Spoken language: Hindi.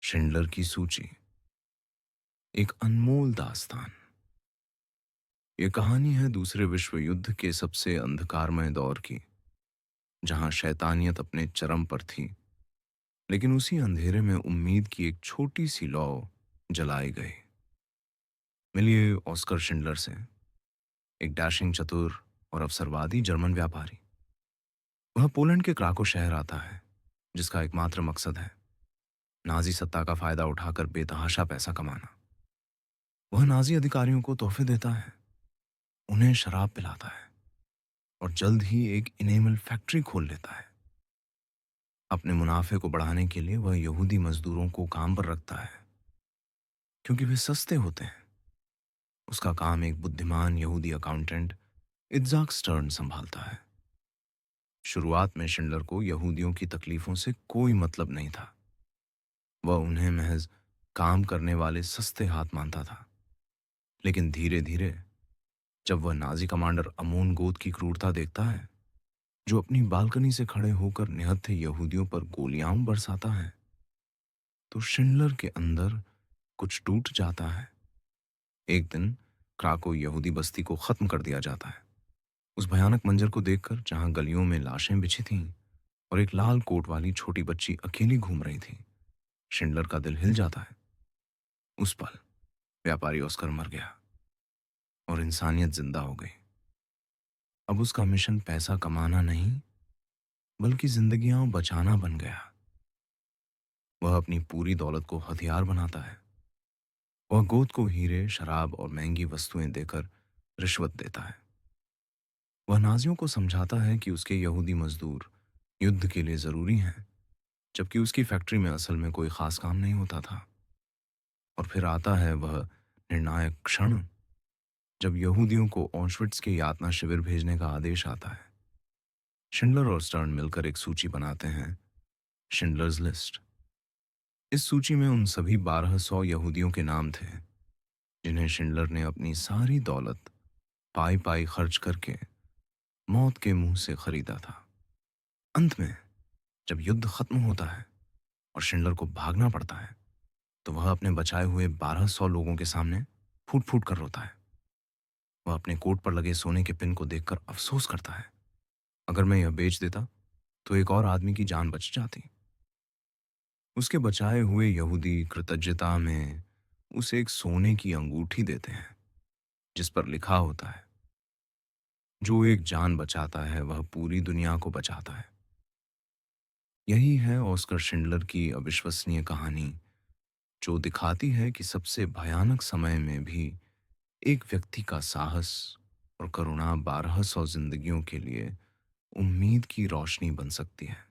शिंडलर की सूची। एक अनमोल दास्तान। ये कहानी है दूसरे विश्व युद्ध के सबसे अंधकारमय दौर की, जहां शैतानियत अपने चरम पर थी। लेकिन उसी अंधेरे में उम्मीद की एक छोटी सी लौ जलाई गई। मिलिए ऑस्कर शिंडलर से, एक डैशिंग चतुर और अवसरवादी जर्मन व्यापारी। वह पोलैंड के क्राको शहर आता है, जिसका एकमात्र मकसद है नाजी सत्ता का फायदा उठाकर बेतहाशा पैसा कमाना। वह नाजी अधिकारियों को तोहफे देता है, उन्हें शराब पिलाता है और जल्द ही एक इनेमल फैक्ट्री खोल लेता है। अपने मुनाफे को बढ़ाने के लिए वह यहूदी मजदूरों को काम पर रखता है, क्योंकि वे सस्ते होते हैं। उसका काम एक बुद्धिमान यहूदी अकाउंटेंट इत्जाक स्टर्न संभालता है। शुरुआत में शिंडलर को यहूदियों की तकलीफों से कोई मतलब नहीं था। वह उन्हें महज काम करने वाले सस्ते हाथ मानता था। लेकिन धीरे धीरे जब वह नाजी कमांडर अमोन गोत की क्रूरता देखता है, जो अपनी बालकनी से खड़े होकर निहत्थे यहूदियों पर गोलियां बरसाता है, तो शिंडलर के अंदर कुछ टूट जाता है। एक दिन क्राको यहूदी बस्ती को खत्म कर दिया जाता है। उस भयानक मंजर को देखकर, जहां गलियों में लाशें बिछी थीं और एक लाल कोट वाली छोटी बच्ची अकेली घूम रही थी, शिंडलर का दिल हिल जाता है। उस पल व्यापारी ऑस्कर मर गया और इंसानियत जिंदा हो गई। अब उसका मिशन पैसा कमाना नहीं, बल्कि जिंदगियां बचाना बन गया। वह अपनी पूरी दौलत को हथियार बनाता है। वह गोद को हीरे, शराब और महंगी वस्तुएं देकर रिश्वत देता है। वह नाजियों को समझाता है कि उसके यहूदी मजदूर युद्ध के लिए जरूरी हैं, जबकि उसकी फैक्ट्री में असल में कोई खास काम नहीं होता था। और फिर आता है वह निर्णायक क्षण, जब यहूदियों को ऑशविट्ज के यातना शिविर भेजने का आदेश आता है। शिंडलर और स्टर्न मिलकर एक सूची बनाते हैं, शिंडलर्स लिस्ट। इस सूची में उन सभी 1200 यहूदियों के नाम थे, जिन्हें शिंडलर ने अपनी सारी दौलत पाई पाई खर्च करके मौत के मुंह से खरीदा था। अंत में जब युद्ध खत्म होता है और शिंडलर को भागना पड़ता है, तो वह अपने बचाए हुए 1200 लोगों के सामने फूट फूट कर रोता है। वह अपने कोट पर लगे सोने के पिन को देखकर अफसोस करता है, अगर मैं यह बेच देता तो एक और आदमी की जान बच जाती। उसके बचाए हुए यहूदी कृतज्ञता में उसे एक सोने की अंगूठी देते हैं, जिस पर लिखा होता है, जो एक जान बचाता है वह पूरी दुनिया को बचाता है। यही है ऑस्कर शिंडलर की अविश्वसनीय कहानी, जो दिखाती है कि सबसे भयानक समय में भी एक व्यक्ति का साहस और करुणा 1200 जिंदगियों के लिए उम्मीद की रोशनी बन सकती है।